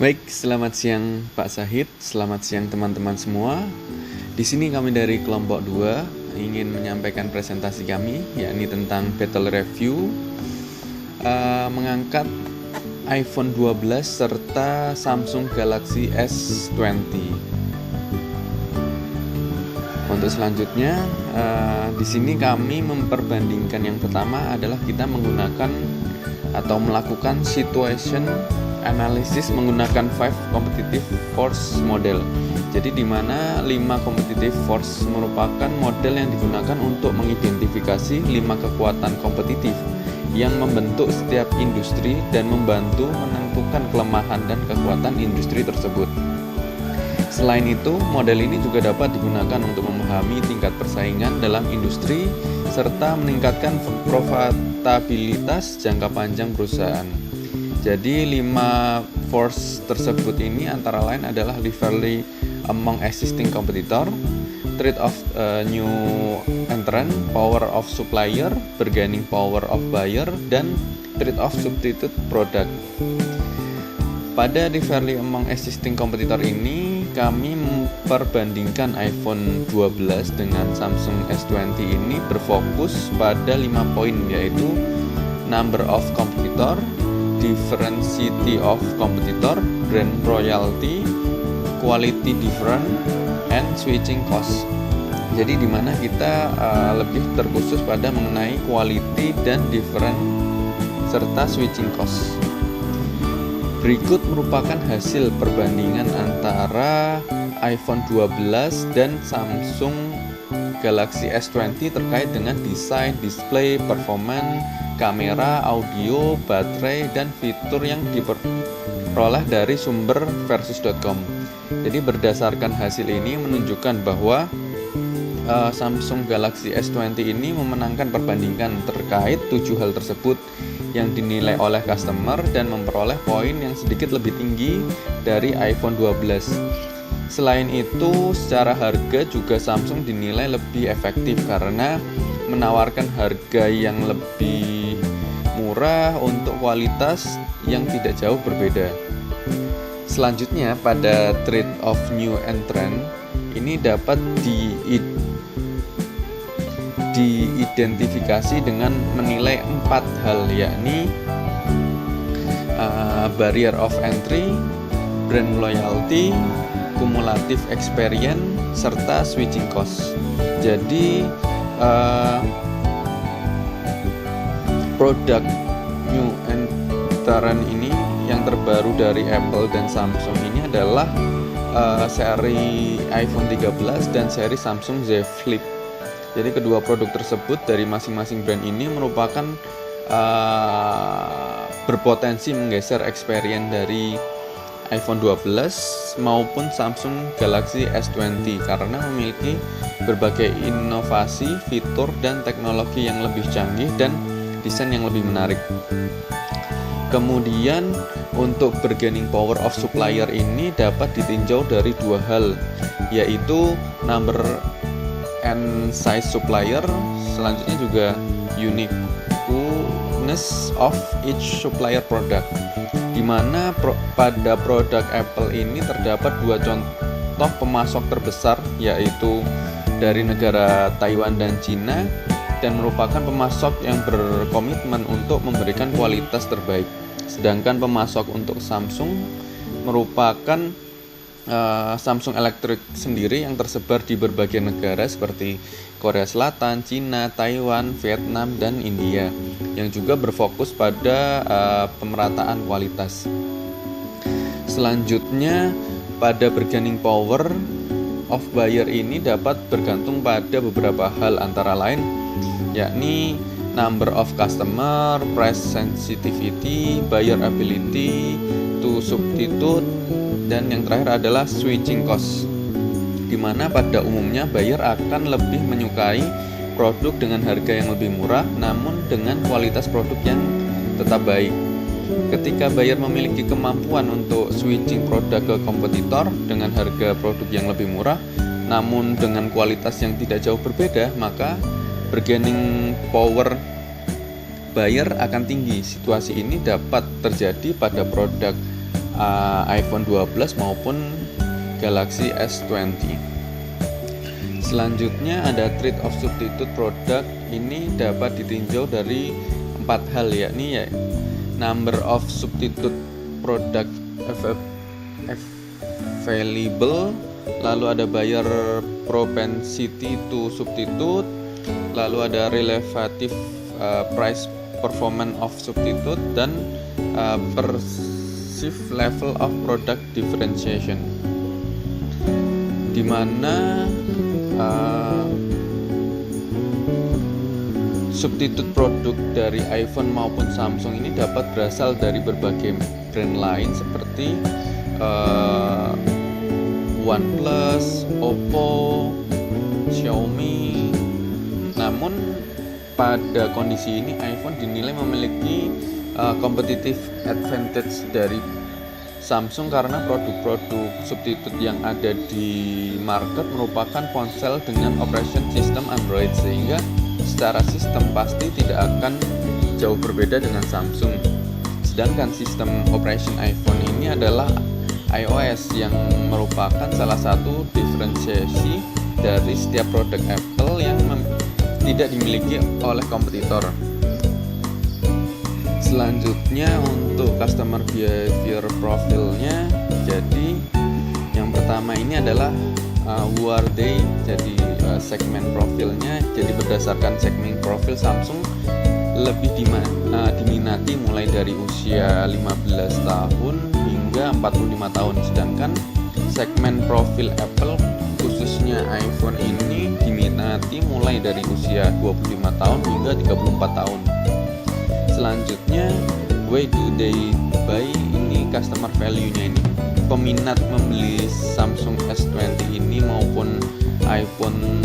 Baik, selamat siang Pak Sahid, selamat siang teman-teman semua. Di sini kami dari kelompok 2 ingin menyampaikan presentasi kami, yakni tentang battle review mengangkat iPhone 12 serta Samsung Galaxy S20. Untuk selanjutnya, di sini kami memperbandingkan. Yang pertama adalah kita menggunakan atau melakukan situation analisis menggunakan 5 competitive force model. Jadi di mana 5 competitive force merupakan model yang digunakan untuk mengidentifikasi 5 kekuatan kompetitif yang membentuk setiap industri dan membantu menentukan kelemahan dan kekuatan industri tersebut. Selain itu, model ini juga dapat digunakan untuk memahami tingkat persaingan dalam industri serta meningkatkan profitabilitas jangka panjang perusahaan. Jadi 5 force tersebut ini antara lain adalah rivalry among existing competitor, threat of new entrant, power of supplier, bargaining power of buyer, dan threat of substitute product. Pada rivalry among existing competitor ini, kami memperbandingkan iPhone 12 dengan Samsung S20 ini berfokus pada 5 poin, yaitu number of competitor, differentiate of competitor, brand royalty, quality difference, and switching cost. Jadi di mana kita lebih terkhusus pada mengenai quality dan different serta switching cost. Berikut merupakan hasil perbandingan antara iPhone 12 dan Samsung Galaxy S20 terkait dengan desain, display, performance, kamera, audio, baterai, dan fitur yang diperoleh dari sumber versus.com. Jadi berdasarkan hasil ini menunjukkan bahwa Samsung Galaxy S20 ini memenangkan perbandingan terkait 7 hal tersebut yang dinilai oleh customer dan memperoleh poin yang sedikit lebih tinggi dari iPhone 12. Selain itu, secara harga juga Samsung dinilai lebih efektif karena menawarkan harga yang lebih murah untuk kualitas yang tidak jauh berbeda. Selanjutnya, pada threat of new entrant ini dapat diidentifikasi dengan menilai 4 hal, yakni barrier of entry, brand loyalty, cumulative experience, serta switching cost. Jadi produk new entrant ini yang terbaru dari Apple dan Samsung ini adalah seri iPhone 13 dan seri Samsung Z Flip. Jadi kedua produk tersebut dari masing-masing brand ini merupakan berpotensi menggeser experience dari iPhone 12 maupun Samsung Galaxy S20 karena memiliki berbagai inovasi, fitur, dan teknologi yang lebih canggih dan desain yang lebih menarik. Kemudian untuk bargaining power of supplier ini dapat ditinjau dari 2 hal, yaitu number and size supplier, selanjutnya juga uniqueness of each supplier product, di mana pada produk Apple ini terdapat 2 contoh pemasok terbesar, yaitu dari negara Taiwan dan Cina, dan merupakan pemasok yang berkomitmen untuk memberikan kualitas terbaik. Sedangkan pemasok untuk Samsung merupakan Samsung Electric sendiri yang tersebar di berbagai negara seperti Korea Selatan, Cina, Taiwan, Vietnam, dan India, yang juga berfokus pada pemerataan kualitas. Selanjutnya, pada bargaining power of buyer ini dapat bergantung pada beberapa hal, antara lain yakni number of customer, price sensitivity, buyer ability to substitute, dan yang terakhir adalah switching cost, di mana pada umumnya buyer akan lebih menyukai produk dengan harga yang lebih murah namun dengan kualitas produk yang tetap baik. Ketika buyer memiliki kemampuan untuk switching produk ke kompetitor dengan harga produk yang lebih murah namun dengan kualitas yang tidak jauh berbeda, maka bargaining power buyer akan tinggi. Situasi ini dapat terjadi pada produk iPhone 12 maupun Galaxy S20. Selanjutnya ada trade of substitute product. Ini dapat ditinjau dari 4 hal, yakni number of substitute product available, lalu ada buyer propensity to substitute, lalu ada relative price performance of substitute, dan perceived level of product differentiation, di mana substitute produk dari iPhone maupun Samsung ini dapat berasal dari berbagai brand lain seperti OnePlus, Oppo, Xiaomi. Namun pada kondisi ini iPhone dinilai memiliki competitive advantage dari Samsung karena produk-produk substitut yang ada di market merupakan ponsel dengan operation system Android, sehingga secara sistem pasti tidak akan jauh berbeda dengan Samsung. Sedangkan sistem operation iPhone ini adalah iOS yang merupakan salah satu diferensiasi dari setiap produk Apple yang tidak dimiliki oleh kompetitor. Selanjutnya untuk customer behavior profilnya, jadi yang pertama ini adalah who are they, jadi segmen profilnya. Jadi berdasarkan segmen profil, Samsung lebih diminati mulai dari usia 15 tahun hingga 45 tahun, sedangkan segmen profil Apple khususnya iPhone ini diminati mulai dari usia 25 tahun hingga 34 tahun. Selanjutnya, why do they buy, ini customer value-nya ini. Peminat membeli Samsung S20 ini maupun iPhone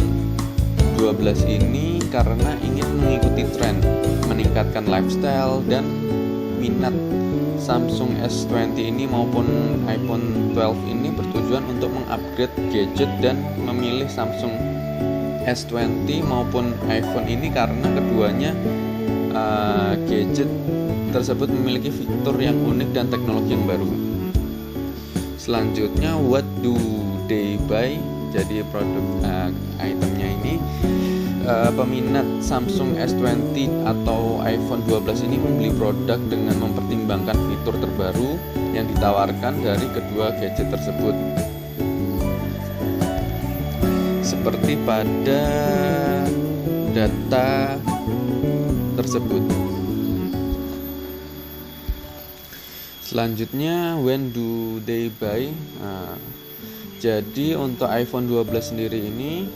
12 ini karena ingin mengikuti tren, meningkatkan lifestyle, dan minat Samsung S20 ini maupun iPhone 12 ini bertujuan untuk mengupgrade gadget dan memilih Samsung S20 maupun iPhone ini karena keduanya gadget tersebut memiliki fitur yang unik dan teknologi yang baru. Selanjutnya, what do they buy? Jadi produk itemnya ini, peminat Samsung S20 atau iPhone 12 ini membeli produk dengan mempertimbangkan fitur terbaru yang ditawarkan dari kedua gadget tersebut, seperti pada data tersebut. Selanjutnya, when do they buy? Jadi untuk iPhone 12 sendiri ini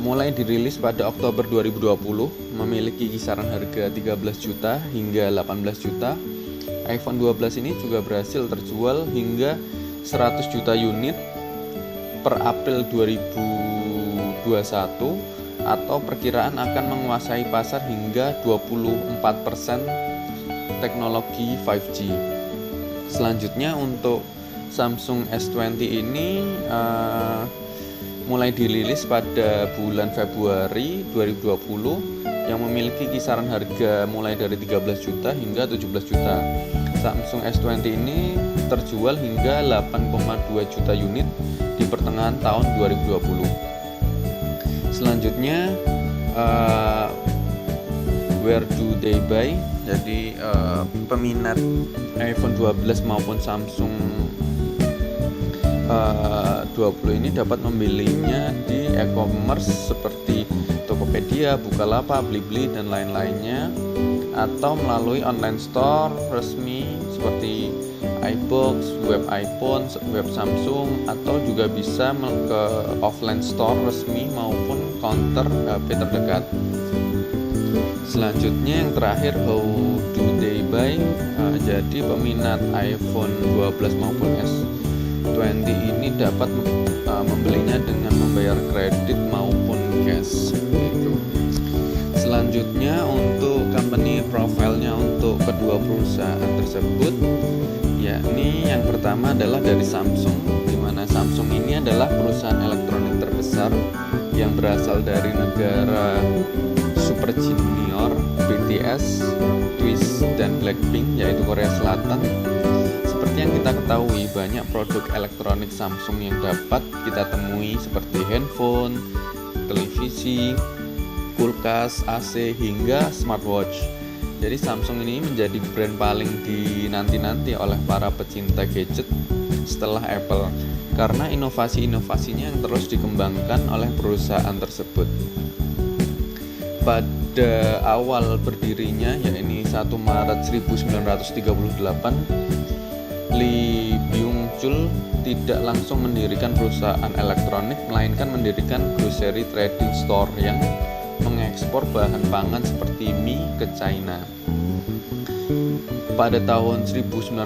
mulai dirilis pada Oktober 2020, memiliki kisaran harga 13 juta hingga 18 juta. iPhone 12 ini juga berhasil terjual hingga 100 juta unit per April 2021, atau perkiraan akan menguasai pasar hingga 24% teknologi 5G. Selanjutnya untuk Samsung S20 ini mulai dirilis pada bulan Februari 2020 yang memiliki kisaran harga mulai dari 13 juta hingga 17 juta. Samsung S20 ini terjual hingga 8,2 juta unit di pertengahan tahun 2020. Selanjutnya, where do they buy? Jadi peminat iPhone 12 maupun Samsung 20 ini dapat membelinya di e-commerce seperti Tokopedia, Bukalapak, Blibli, dan lain-lainnya, atau melalui online store resmi seperti iBox, web iPhone, web Samsung, atau juga bisa ke offline store resmi maupun counter HP terdekat. Selanjutnya yang terakhir, how do they buy? Jadi peminat iPhone 12 maupun S20 ini dapat membelinya dengan membayar kredit maupun cash gitu. Selanjutnya untuk company profile-nya untuk kedua perusahaan tersebut, yakni yang pertama adalah dari Samsung, di mana Samsung ini adalah perusahaan elektronik terbesar yang berasal dari negara Super Junior, BTS, Twice, dan Blackpink, yaitu Korea Selatan. Seperti yang kita ketahui, banyak produk elektronik Samsung yang dapat kita temui seperti handphone, televisi, kulkas, AC, hingga smartwatch. Jadi Samsung ini menjadi brand paling dinanti-nanti oleh para pecinta gadget setelah Apple, karena inovasi-inovasinya yang terus dikembangkan oleh perusahaan tersebut. Pada awal berdirinya, yakni 1 Maret 1938, Lee Byung-chul tidak langsung mendirikan perusahaan elektronik, melainkan mendirikan grocery trading store yang mengekspor bahan pangan seperti mie ke China. Pada tahun 1969,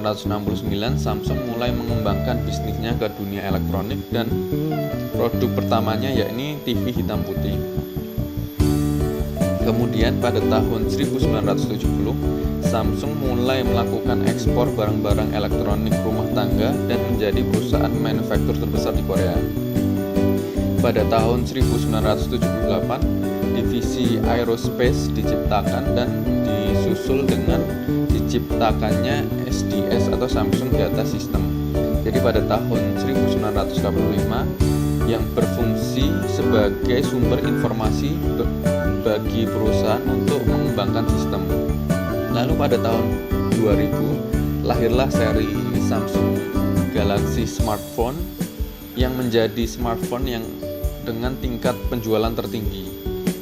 Samsung mulai mengembangkan bisnisnya ke dunia elektronik dan produk pertamanya yakni TV hitam putih. Kemudian pada tahun 1970, Samsung mulai melakukan ekspor barang-barang elektronik rumah tangga dan menjadi perusahaan manufaktur terbesar di Korea. Pada tahun 1978, divisi aerospace diciptakan dan disusul dengan diciptakannya SDS atau Samsung Data System. Jadi pada tahun 1985 yang berfungsi sebagai sumber informasi bagi perusahaan untuk mengembangkan sistem. Lalu pada tahun 2000 lahirlah seri Samsung Galaxy Smartphone yang menjadi smartphone yang dengan tingkat penjualan tertinggi.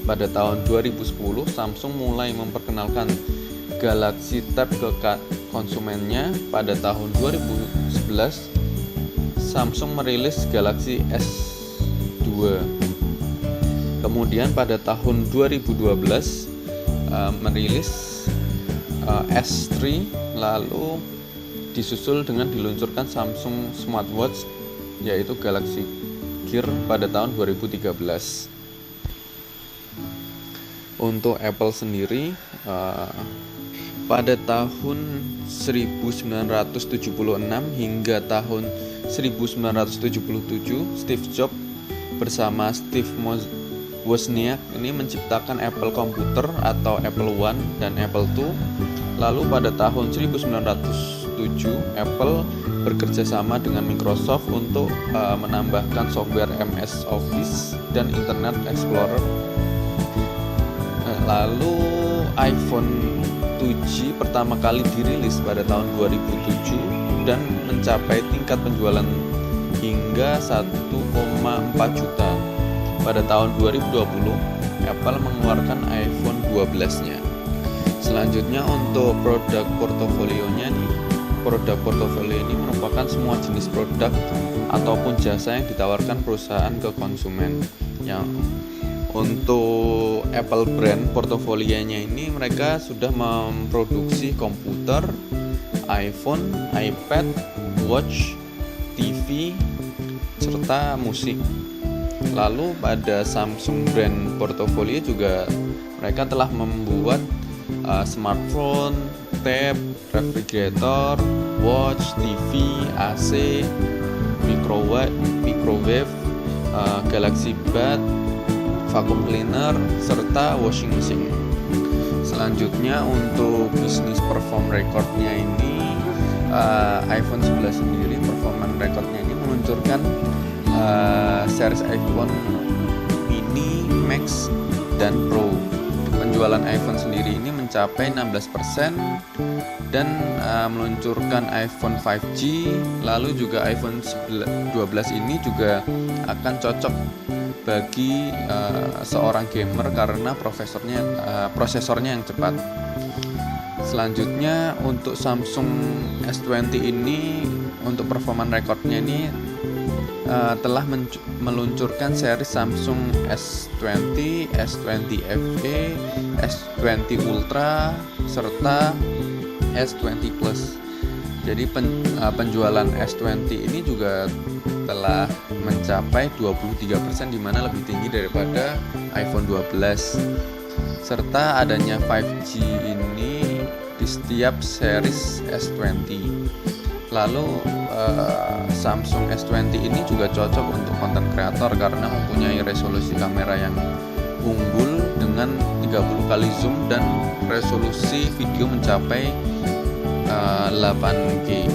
Pada tahun 2010 Samsung mulai memperkenalkan Galaxy Tab ke konsumennya. Pada tahun 2011 Samsung merilis Galaxy S2. Kemudian pada tahun 2012 merilis S3, lalu disusul dengan diluncurkan Samsung Smartwatch yaitu Galaxy Gear pada tahun 2013. Untuk Apple sendiri, pada tahun 1976 hingga tahun 1977, Steve Jobs bersama Steve Wozniak ini menciptakan Apple Computer atau Apple I dan Apple II. Lalu pada tahun 1907 Apple bekerja sama dengan Microsoft untuk menambahkan software MS Office dan Internet Explorer. Lalu iPhone 2G pertama kali dirilis pada tahun 2007 dan mencapai tingkat penjualan hingga 1,4 juta. Pada tahun 2020, Apple mengeluarkan iPhone 12-nya. Selanjutnya untuk produk portofolionya nih. Produk portofolio ini merupakan semua jenis produk ataupun jasa yang ditawarkan perusahaan ke konsumen. Yang untuk Apple brand portofolionya ini mereka sudah memproduksi komputer, iPhone, iPad, watch, TV, serta musik. Lalu pada Samsung brand portofolio juga mereka telah membuat smartphone, tab, refrigerator, watch, TV, AC, microwave, Galaxy Buds, vacuum cleaner, serta washing machine. Selanjutnya untuk bisnis perform recordnya ini, iPhone 11 sendiri performance recordnya ini meluncurkan series iPhone Mini, Max, dan Pro. Penjualan iPhone sendiri ini mencapai 16% dan meluncurkan iPhone 5G. Lalu juga iPhone 12 ini juga akan cocok bagi seorang gamer karena prosesornya yang cepat. Selanjutnya untuk Samsung S20 ini untuk performance recordnya ini telah meluncurkan seri Samsung S20, S20 FE, S20 Ultra, serta S20 Plus. Jadi penjualan S20 ini juga telah mencapai 23%, di mana lebih tinggi daripada iPhone 12. Serta adanya 5G ini di setiap series S20. Lalu Samsung S20 ini juga cocok untuk konten kreator karena mempunyai resolusi kamera yang unggul dengan 30 kali zoom dan resolusi video mencapai 8K.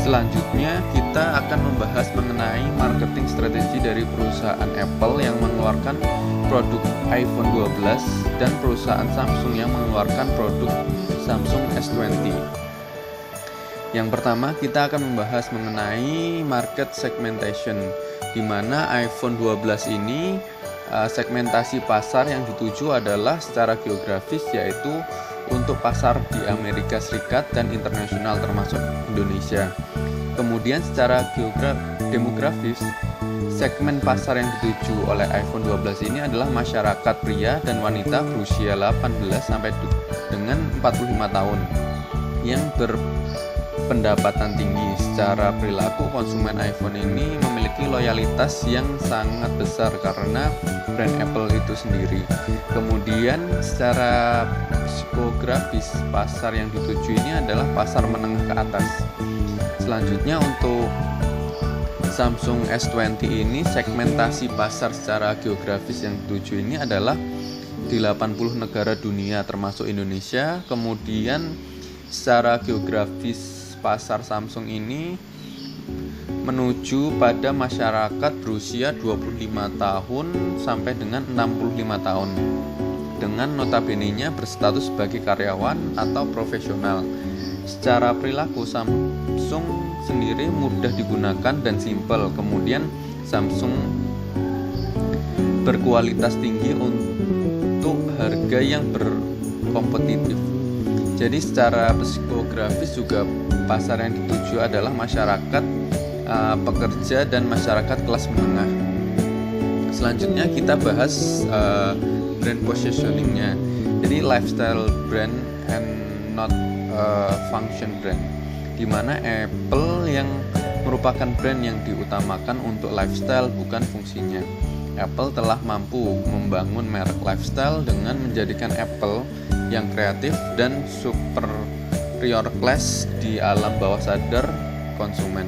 Selanjutnya kita akan membahas mengenai marketing strategi dari perusahaan Apple yang mengeluarkan produk iPhone 12 dan perusahaan Samsung yang mengeluarkan produk Samsung S20. Yang pertama kita akan membahas mengenai market segmentation, di mana iPhone 12 ini segmentasi pasar yang dituju adalah secara geografis, yaitu untuk pasar di Amerika Serikat dan internasional termasuk Indonesia. Kemudian secara demografis, segmen pasar yang dituju oleh iPhone 12 ini adalah masyarakat pria dan wanita berusia 18 sampai dengan 45 tahun yang berpendapatan tinggi. Secara perilaku, konsumen iPhone ini memiliki loyalitas yang sangat besar karena brand Apple itu sendiri. Kemudian secara psikografis, pasar yang dituju ini adalah pasar menengah ke atas. Selanjutnya untuk Samsung S20 ini, segmentasi pasar secara geografis yang dituju ini adalah di 80 negara dunia termasuk Indonesia. Kemudian secara geografis pasar Samsung ini menuju pada masyarakat berusia 25 tahun sampai dengan 65 tahun dengan notabene-nya berstatus sebagai karyawan atau profesional. Secara perilaku, Samsung sendiri mudah digunakan dan simpel. Kemudian Samsung berkualitas tinggi untuk harga yang berkompetitif. Jadi secara psikografis juga pasar yang dituju adalah masyarakat pekerja dan masyarakat kelas menengah. Selanjutnya kita bahas brand positioningnya. Jadi lifestyle brand and not function brand, di mana Apple yang merupakan brand yang diutamakan untuk lifestyle bukan fungsinya. Apple telah mampu membangun merek lifestyle dengan menjadikan Apple yang kreatif dan superior class di alam bawah sadar konsumen.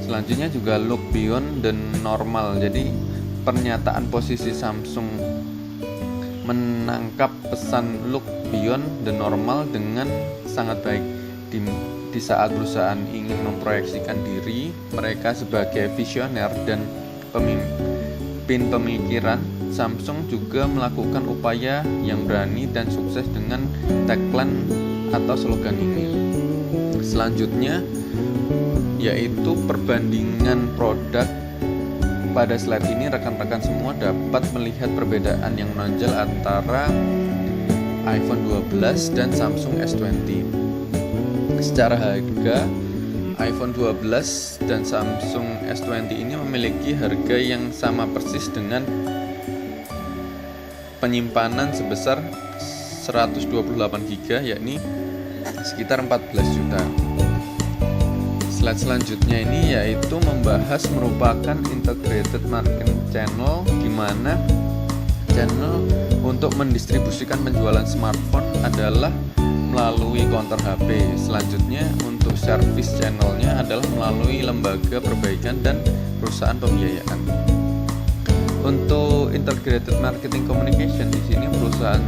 Selanjutnya juga look beyond the normal. Jadi pernyataan posisi Samsung menangkap pesan look beyond the normal dengan sangat baik. Di saat perusahaan ingin memproyeksikan diri mereka sebagai visioner dan pemimpin pemikiran, Samsung juga melakukan upaya yang berani dan sukses dengan tagline atau slogan ini. Selanjutnya yaitu perbandingan produk. Pada slide ini rekan-rekan semua dapat melihat perbedaan yang menonjol antara iPhone 12 dan Samsung S20. Secara harga, iPhone 12 dan Samsung S20 ini memiliki harga yang sama persis dengan penyimpanan sebesar 128GB, yakni sekitar 14 juta. Slide selanjutnya ini yaitu membahas merupakan integrated marketing channel, di mana channel untuk mendistribusikan penjualan smartphone adalah melalui counter HP. Selanjutnya untuk service channelnya adalah melalui lembaga perbaikan dan perusahaan pembiayaan. Untuk integrated marketing communication, di sini perusahaan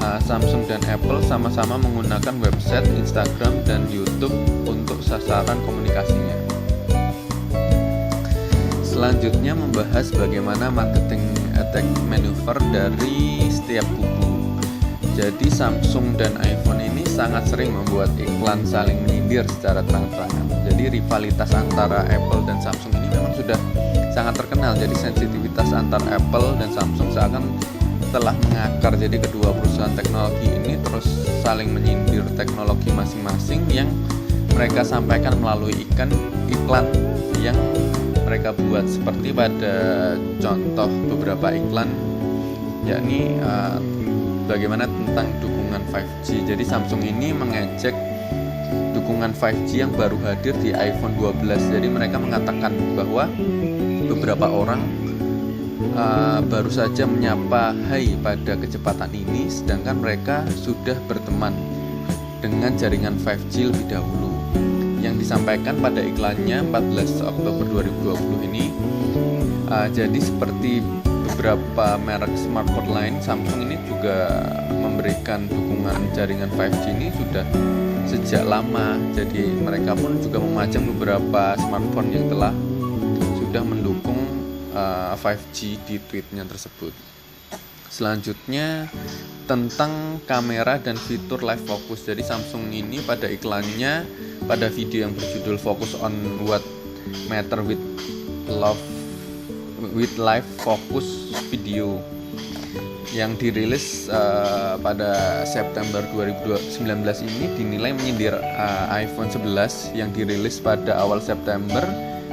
Samsung dan Apple sama-sama menggunakan website, Instagram, dan YouTube untuk sasaran komunikasinya. Selanjutnya membahas bagaimana marketing attack maneuver dari setiap kubu. Jadi Samsung dan iPhone ini sangat sering membuat iklan saling menyindir secara terang-terangan. Jadi rivalitas antara Apple dan Samsung ini memang sudah sangat terkenal. Jadi sensitivitas antara Apple dan Samsung seakan telah mengakar. Jadi kedua perusahaan teknologi ini terus saling menyindir teknologi masing-masing yang mereka sampaikan melalui iklan yang mereka buat, seperti pada contoh beberapa iklan, yakni bagaimana tentang dukungan 5G. Jadi Samsung ini mengejek dukungan 5G yang baru hadir di iPhone 12. Jadi mereka mengatakan bahwa beberapa orang baru saja menyapa hai pada kecepatan ini, sedangkan mereka sudah berteman dengan jaringan 5G lebih dahulu. Yang disampaikan pada iklannya 14 Oktober 2020 ini, jadi seperti beberapa merek smartphone lain, Samsung ini juga memberikan dukungan jaringan 5G ini sudah sejak lama. Jadi mereka pun juga memajang beberapa smartphone yang telah sudah mendukung 5G di tweetnya tersebut. Selanjutnya tentang kamera dan fitur live focus. Jadi Samsung ini pada iklannya, pada video yang berjudul Focus on What Matter with Live Focus Video yang dirilis pada September 2019 ini dinilai menyindir iPhone 11 yang dirilis pada awal September,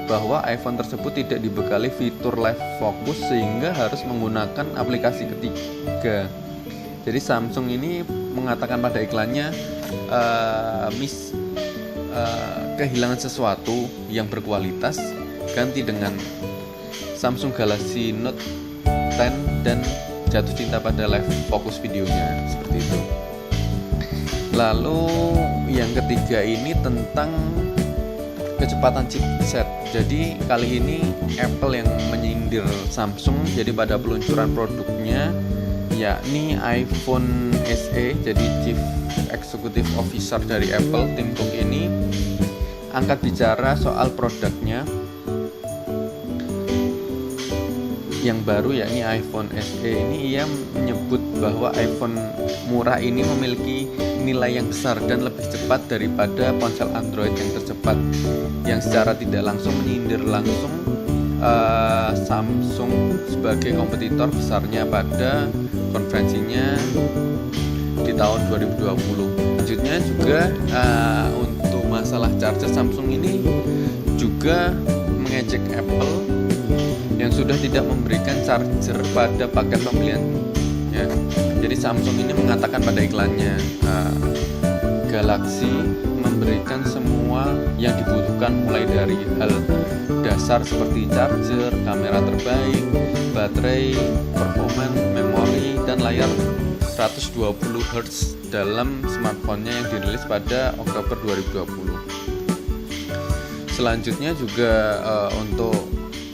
bahwa iPhone tersebut tidak dibekali fitur live focus sehingga harus menggunakan aplikasi ketiga. Jadi Samsung ini mengatakan pada iklannya kehilangan sesuatu yang berkualitas, ganti dengan Samsung Galaxy Note 10 dan jatuh cinta pada live focus videonya, seperti itu. Lalu yang ketiga ini tentang kecepatan chipset. Jadi kali ini Apple yang menyindir Samsung. Jadi pada peluncuran produknya, yakni iPhone SE, jadi Chief Executive Officer dari Apple, Tim Cook ini angkat bicara soal produknya yang baru, yakni iPhone SE ini. Ia menyebut bahwa iPhone murah ini memiliki nilai yang besar dan lebih cepat daripada ponsel Android yang tercepat, yang secara tidak langsung menyindir langsung Samsung sebagai kompetitor besarnya pada konferensinya di tahun 2020. Selanjutnya juga untuk masalah charger, Samsung ini juga mengejek Apple yang sudah tidak memberikan charger pada paket pembelian ya. Jadi Samsung ini mengatakan pada iklannya, Galaxy memberikan semua yang dibutuhkan, mulai dari hal dasar seperti charger, kamera terbaik, baterai, performance, memori, dan layar 120 Hz dalam smartphone-nya yang dirilis pada Oktober 2020. Selanjutnya juga untuk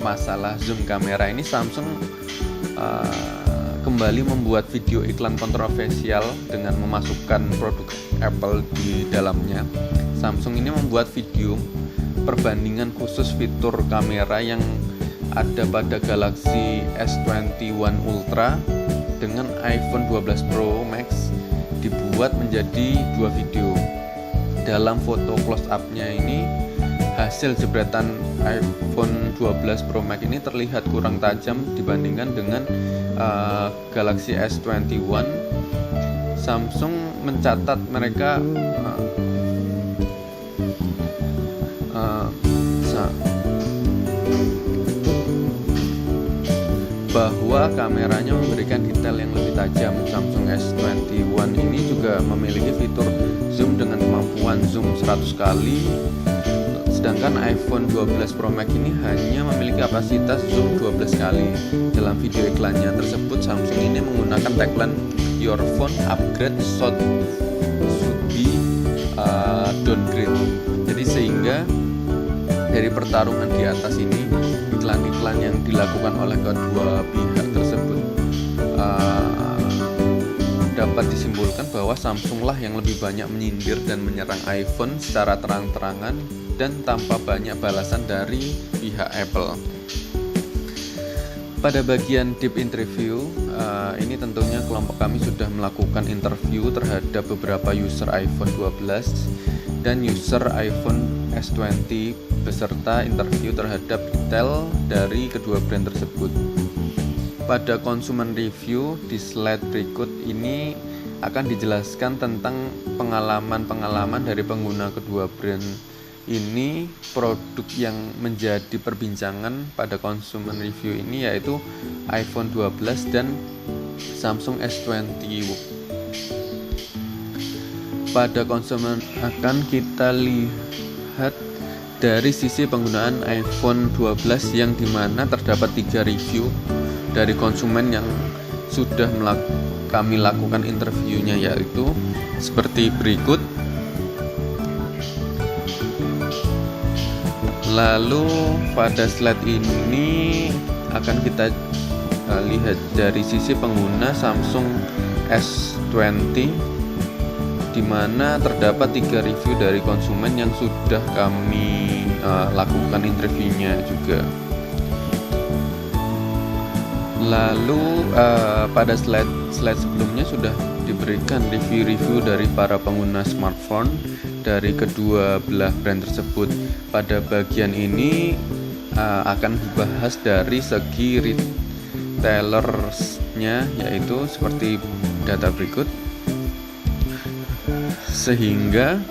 masalah zoom kamera ini, Samsung kembali membuat video iklan kontroversial dengan memasukkan produk Apple di dalamnya. Samsung ini membuat video perbandingan khusus fitur kamera yang ada pada Galaxy S21 Ultra dengan iPhone 12 Pro Max, dibuat menjadi dua video. Dalam foto close up-nya ini, hasil jepretan iPhone 12 Pro Max ini terlihat kurang tajam dibandingkan dengan Galaxy S21. Samsung mencatat mereka bahwa kameranya memberikan detail yang lebih tajam. Samsung S21 ini juga memiliki fitur zoom dengan kemampuan zoom 100 kali, sedangkan iPhone 12 Pro Max ini hanya memiliki kapasitas zoom 12 kali. Dalam video iklannya tersebut, Samsung ini menggunakan tagline "Your phone upgrade should be downgrade". Jadi sehingga dari pertarungan di atas ini, iklan-iklan yang dilakukan oleh kedua pihak tersebut dapat disimpulkan bahwa Samsung lah yang lebih banyak menyindir dan menyerang iPhone secara terang-terangan dan tanpa banyak balasan dari pihak Apple. Pada bagian deep interview ini tentunya kelompok kami sudah melakukan interview terhadap beberapa user iPhone 12 dan user iPhone S20 beserta interview terhadap detail dari kedua brand tersebut. Pada konsumen review di slide berikut ini akan dijelaskan tentang pengalaman-pengalaman dari pengguna kedua brand ini. Produk yang menjadi perbincangan pada konsumen review ini yaitu iPhone 12 dan Samsung S20. Pada konsumen akan kita lihat dari sisi penggunaan iPhone 12 yang dimana terdapat 3 review dari konsumen yang sudah kami lakukan interviewnya, yaitu seperti berikut. Lalu pada slide ini akan kita lihat dari sisi pengguna Samsung S20 di mana terdapat 3 review dari konsumen yang sudah kami lakukan interviewnya juga. Lalu pada slide sebelumnya sudah diberikan review-review dari para pengguna smartphone dari kedua belah brand tersebut. Pada bagian ini akan dibahas dari segi retailersnya, yaitu seperti data berikut. Sehingga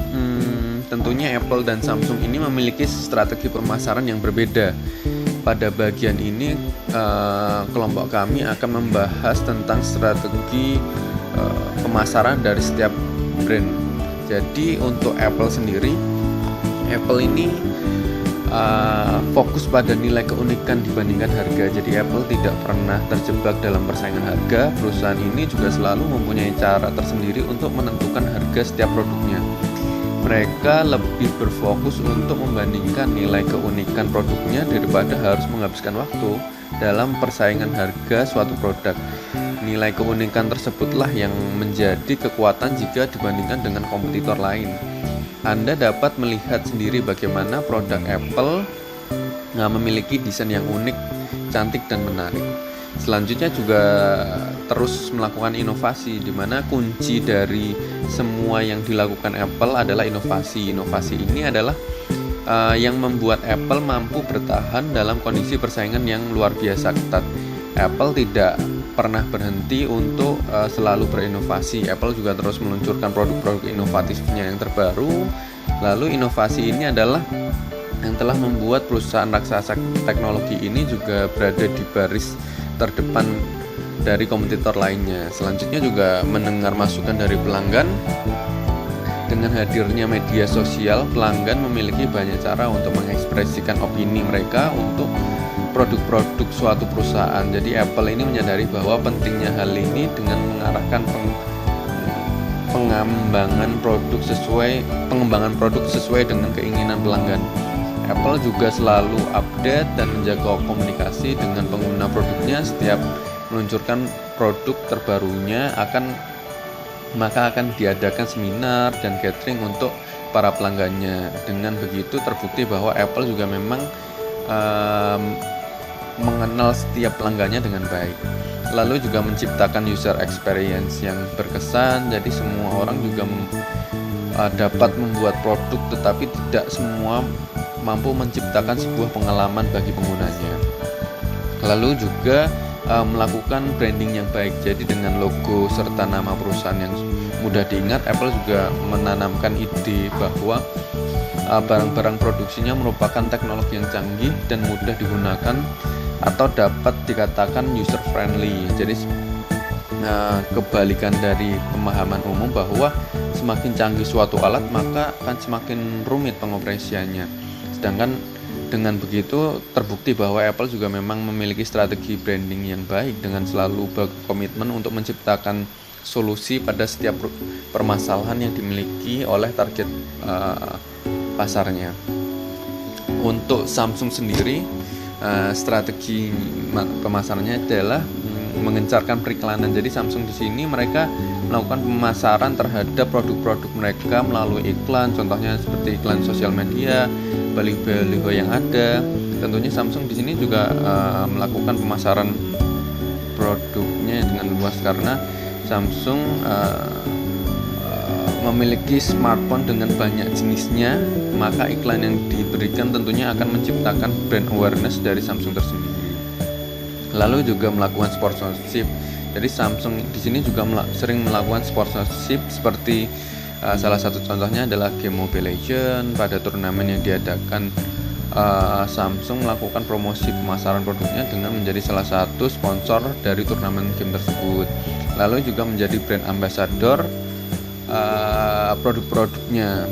tentunya Apple dan Samsung ini memiliki strategi pemasaran yang berbeda. Pada bagian ini kelompok kami akan membahas tentang strategi pemasaran dari setiap brand. Jadi untuk Apple sendiri, Apple ini fokus pada nilai keunikan dibandingkan harga. Jadi Apple tidak pernah terjebak dalam persaingan harga. Perusahaan ini juga selalu mempunyai cara tersendiri untuk menentukan harga setiap produknya. Mereka lebih berfokus untuk membandingkan nilai keunikan produknya daripada harus menghabiskan waktu dalam persaingan harga suatu produk. Nilai keunikan tersebutlah yang menjadi kekuatan jika dibandingkan dengan kompetitor lain. Anda dapat melihat sendiri bagaimana produk Apple memiliki desain yang unik, cantik, dan menarik. Selanjutnya juga terus melakukan inovasi, di mana kunci dari semua yang dilakukan Apple adalah inovasi. Inovasi ini adalah yang membuat Apple mampu bertahan dalam kondisi persaingan yang luar biasa ketat. Apple tidak pernah berhenti untuk selalu berinovasi. Apple juga terus meluncurkan produk-produk inovatifnya yang terbaru. Lalu inovasi ini adalah yang telah membuat perusahaan raksasa teknologi ini juga berada di baris terdepan dari kompetitor lainnya. Selanjutnya juga mendengar masukan dari pelanggan. Dengan hadirnya media sosial, pelanggan memiliki banyak cara untuk mengekspresikan opini mereka untuk produk-produk suatu perusahaan. Jadi Apple ini menyadari bahwa pentingnya hal ini dengan mengarahkan pengembangan produk sesuai dengan keinginan pelanggan. Apple juga selalu update dan menjaga komunikasi dengan pengguna produknya. Setiap meluncurkan produk terbarunya maka akan diadakan seminar dan gathering untuk para pelanggannya. Dengan begitu terbukti bahwa Apple juga memang mengenal setiap pelanggannya dengan baik. Lalu juga menciptakan user experience yang berkesan. Jadi semua orang juga dapat membuat produk, tetapi tidak semua mampu menciptakan sebuah pengalaman bagi penggunanya. Lalu juga melakukan branding yang baik. Jadi dengan logo serta nama perusahaan yang mudah diingat, Apple juga menanamkan ide bahwa barang-barang produksinya merupakan teknologi yang canggih dan mudah digunakan atau dapat dikatakan user friendly. Jadi kebalikan dari pemahaman umum bahwa semakin canggih suatu alat maka akan semakin rumit pengoperasiannya. Sedangkan dengan begitu terbukti bahwa Apple juga memang memiliki strategi branding yang baik dengan selalu berkomitmen untuk menciptakan solusi pada setiap permasalahan yang dimiliki oleh target pasarnya. Untuk Samsung sendiri, strategi pemasarannya adalah mengencarkan periklanan. Jadi Samsung di sini mereka melakukan pemasaran terhadap produk-produk mereka melalui iklan, contohnya seperti iklan sosial media, baliho-baliho yang ada. Tentunya Samsung di sini juga melakukan pemasaran produknya dengan luas karena Samsung memiliki smartphone dengan banyak jenisnya, maka iklan yang diberikan tentunya akan menciptakan brand awareness dari Samsung tersendiri. Lalu juga melakukan sponsorship. Jadi Samsung di sini juga sering melakukan sponsorship seperti salah satu contohnya adalah game Mobile Legends. Pada turnamen yang diadakan, Samsung melakukan promosi pemasaran produknya dengan menjadi salah satu sponsor dari turnamen game tersebut. Lalu juga menjadi brand ambassador produk-produknya.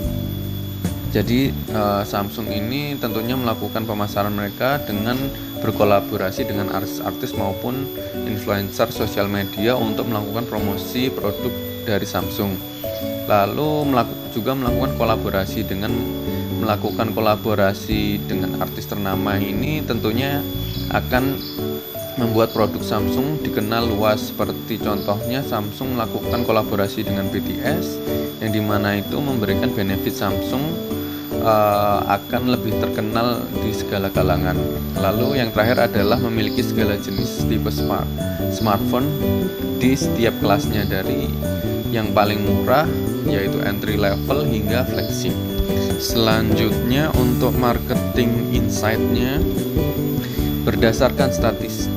Jadi Samsung ini tentunya melakukan pemasaran mereka dengan berkolaborasi dengan artis-artis maupun influencer sosial media untuk melakukan promosi produk dari Samsung. Lalu juga melakukan kolaborasi dengan artis ternama ini tentunya akan membuat produk Samsung dikenal luas. Seperti contohnya Samsung melakukan kolaborasi dengan BTS yang dimana itu memberikan benefit Samsung akan lebih terkenal di segala kalangan. Lalu yang terakhir adalah memiliki segala jenis tipe smartphone di setiap kelasnya, dari yang paling murah yaitu entry level hingga flagship. Selanjutnya untuk marketing insight-nya, berdasarkan statistik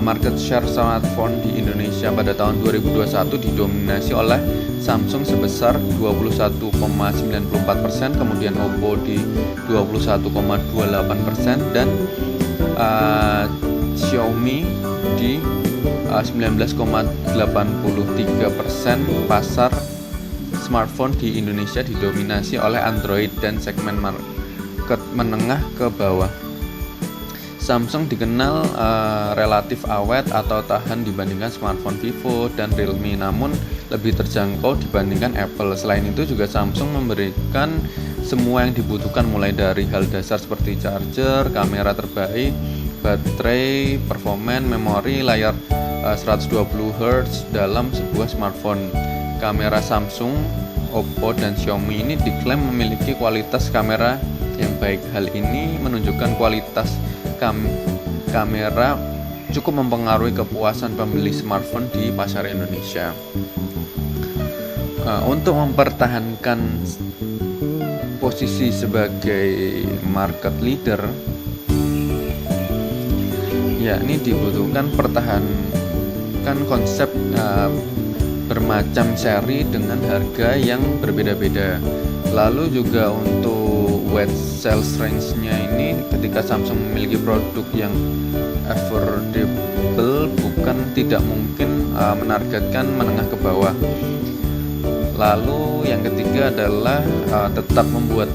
market share smartphone di Indonesia pada tahun 2021 didominasi oleh Samsung sebesar 21,94%, kemudian Oppo di 21,28% dan Xiaomi di 19,83%. Pasar smartphone di Indonesia didominasi oleh Android dan segmen market menengah ke bawah. Samsung dikenal relatif awet atau tahan dibandingkan smartphone Vivo dan Realme, namun lebih terjangkau dibandingkan Apple. Selain itu juga Samsung memberikan semua yang dibutuhkan, mulai dari hal dasar seperti charger, kamera terbaik, baterai, performa, memori, layar 120Hz dalam sebuah smartphone. Kamera Samsung, Oppo, dan Xiaomi ini diklaim memiliki kualitas kamera yang baik. Hal ini menunjukkan kualitas kamera cukup mempengaruhi kepuasan pembeli smartphone di pasar Indonesia. Untuk mempertahankan posisi sebagai market leader, yakni dibutuhkan pertahankan konsep bermacam seri dengan harga yang berbeda-beda. Lalu juga untuk weight sales range-nya ini, ketika Samsung memiliki produk yang affordable, bukan tidak mungkin menargetkan menengah ke bawah. Lalu yang ketiga adalah tetap membuat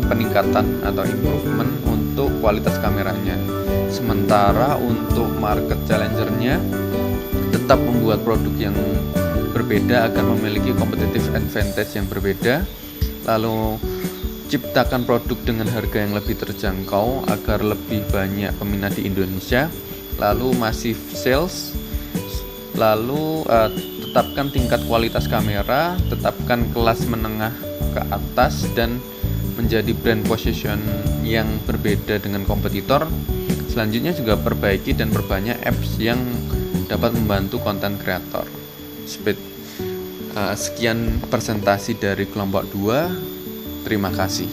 peningkatan atau improvement untuk kualitas kameranya. Sementara untuk market challenger-nya tetap membuat produk yang berbeda agar memiliki competitive advantage yang berbeda. Lalu ciptakan produk dengan harga yang lebih terjangkau agar lebih banyak peminat di Indonesia. Lalu massive sales. Lalu tetapkan tingkat kualitas kamera, tetapkan kelas menengah ke atas, dan menjadi brand position yang berbeda dengan kompetitor. Selanjutnya juga perbaiki dan perbanyak apps yang dapat membantu konten kreator. Sekian presentasi dari kelompok 2. Terima kasih.